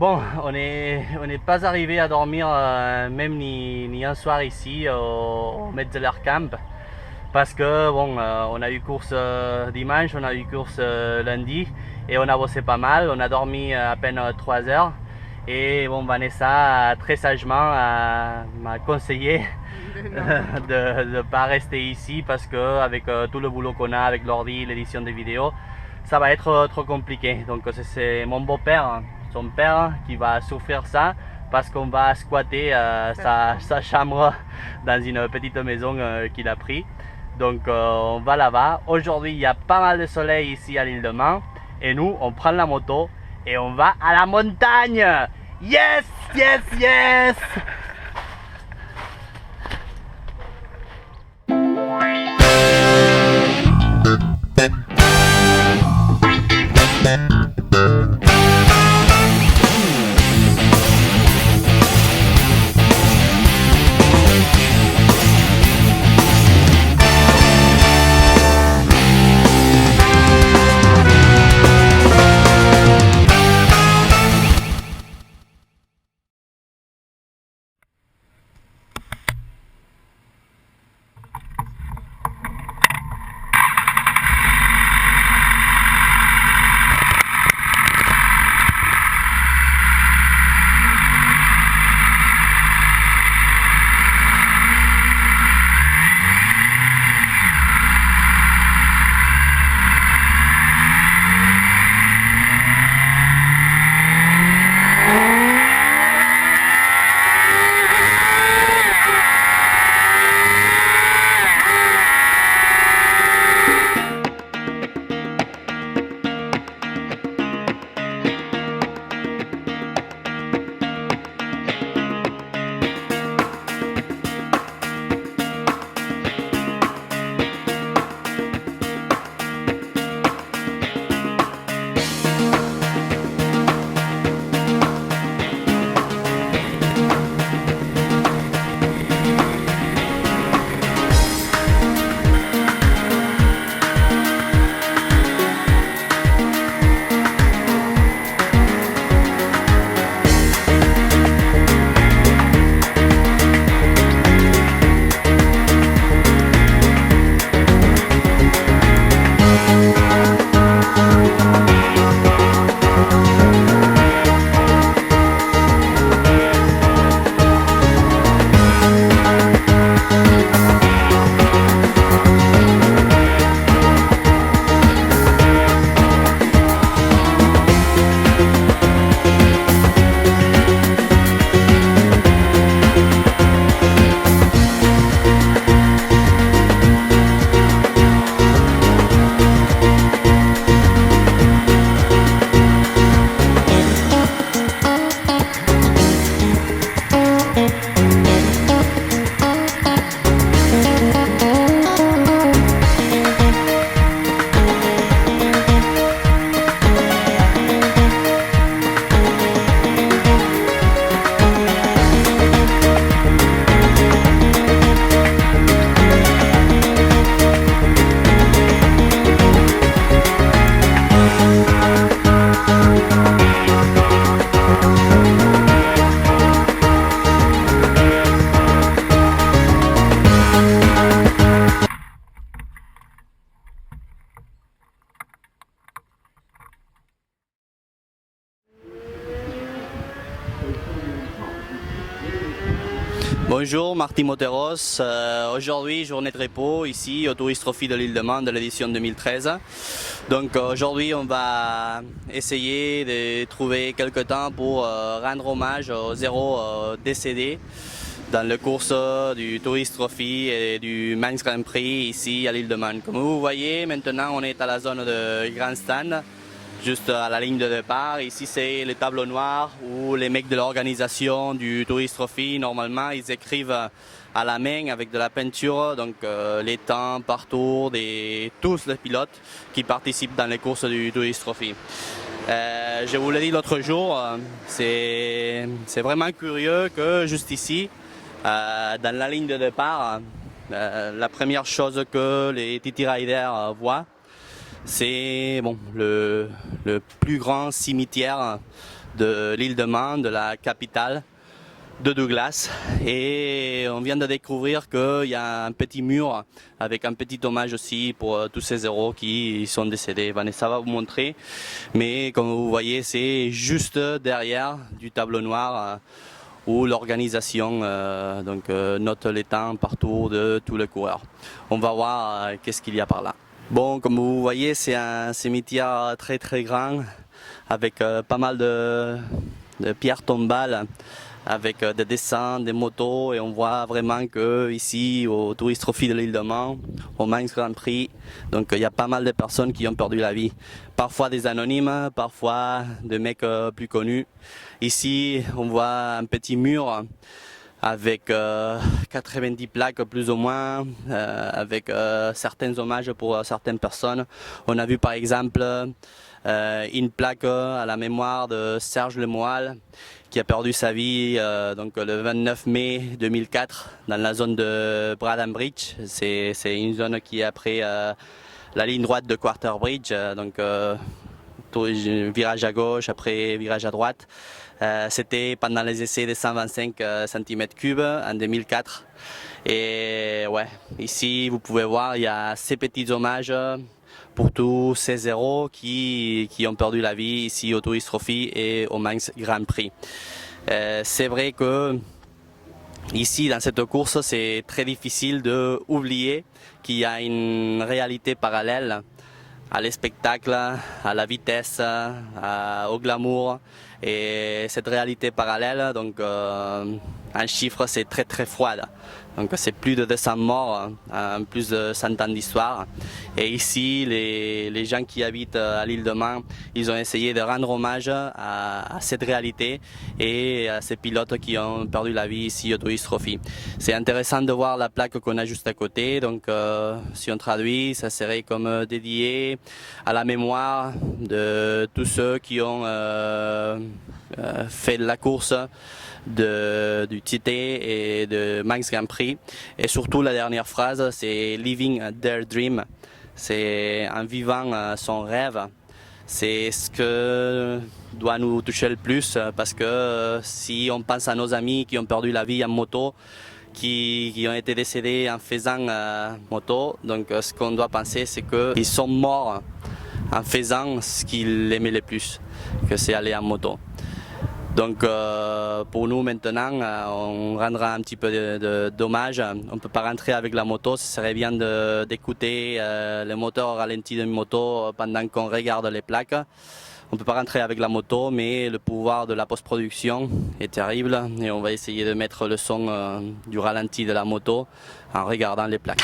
Bon, on n'est pas arrivé à dormir même ni un soir ici au Metzeler Camp parce que bon, on a eu course dimanche, on a eu course lundi et on a bossé pas mal. On a dormi à peine 3 heures et bon, Vanessa très sagement m'a conseillé de ne pas rester ici parce que avec tout le boulot qu'on a avec l'ordi, l'édition des vidéos, ça va être trop compliqué. Donc c'est mon beau-père, son père, qui va souffrir ça parce qu'on va squatter sa chambre dans une petite maison qu'il a pris. Donc on va là-bas. Aujourd'hui il y a pas mal de soleil ici à l'île de Man et nous on prend la moto et on va à la montagne. Yes, yes, yes. Bonjour, Martin Moteros. Aujourd'hui, journée de repos ici au Tourist Trophy de l'île de Man de l'édition 2013. Donc aujourd'hui, on va essayer de trouver quelques temps pour rendre hommage aux héros décédés dans les courses du Tourist Trophy et du Manx Grand Prix ici à l'île de Man. Comme vous voyez, maintenant on est à la zone de grandstand, juste à la ligne de départ. Ici c'est le tableau noir où les mecs de l'organisation du Tourist Trophy, normalement ils écrivent à la main avec de la peinture, donc les temps, parcours, tous les pilotes qui participent dans les courses du Tourist Trophy. Je vous l'ai dit l'autre jour, c'est vraiment curieux que juste ici, dans la ligne de départ, la première chose que les TT Riders voient, c'est bon, le plus grand cimetière de l'île de Man, de la capitale de Douglas, et on vient de découvrir qu'il y a un petit mur avec un petit hommage aussi pour tous ces héros qui sont décédés. Vanessa va vous montrer, mais comme vous voyez, c'est juste derrière du tableau noir où l'organisation note les temps partout de tous les coureurs. On va voir qu'est-ce qu'il y a par là. Bon, comme vous voyez, c'est un cimetière très très grand avec pas mal de pierres tombales, avec des dessins, des motos, et on voit vraiment que ici au Tourist Trophy de l'île de Man, au Manx Grand Prix, donc il y a pas mal de personnes qui ont perdu la vie. Parfois des anonymes, parfois des mecs plus connus. Ici, on voit un petit mur avec 90 plaques plus ou moins, avec certains hommages pour certaines personnes. On a vu par exemple une plaque à la mémoire de Serge Lemoal, qui a perdu sa vie le 29 mai 2004 dans la zone de Bradham Bridge. C'est une zone qui est après la ligne droite de Quarter Bridge, virage à gauche, après virage à droite. C'était pendant les essais des 125 cm3 en 2004. Et ouais, ici vous pouvez voir, il y a ces petits hommages pour tous ces héros qui ont perdu la vie ici au Tourist Trophy et au Manx Grand Prix. C'est vrai que ici dans cette course, c'est très difficile d'oublier qu'il y a une réalité parallèle à les spectacles, à la vitesse, au glamour. Et cette réalité parallèle, un chiffre, c'est très très froid. Donc c'est plus de 200 morts, plus de 100 ans d'histoire. Et ici, les gens qui habitent à l'île de Man, ils ont essayé de rendre hommage à cette réalité et à ces pilotes qui ont perdu la vie ici au Tourist Trophy. C'est intéressant de voir la plaque qu'on a juste à côté. Donc si on traduit, ça serait comme dédié à la mémoire de tous ceux qui ont fait la course du TT et de Manx Grand Prix. Et surtout la dernière phrase, c'est Living their dream. C'est en vivant son rêve. C'est ce que doit nous toucher le plus, parce que si on pense à nos amis qui ont perdu la vie en moto, qui ont été décédés en faisant moto, donc ce qu'on doit penser, c'est qu'ils sont morts en faisant ce qu'ils aimaient le plus, que c'est aller en moto. Donc pour nous maintenant, on rendra un petit peu d'hommage. On ne peut pas rentrer avec la moto, ce serait bien d'écouter le moteur au ralenti de moto pendant qu'on regarde les plaques. On ne peut pas rentrer avec la moto, mais le pouvoir de la post-production est terrible et on va essayer de mettre le son du ralenti de la moto en regardant les plaques.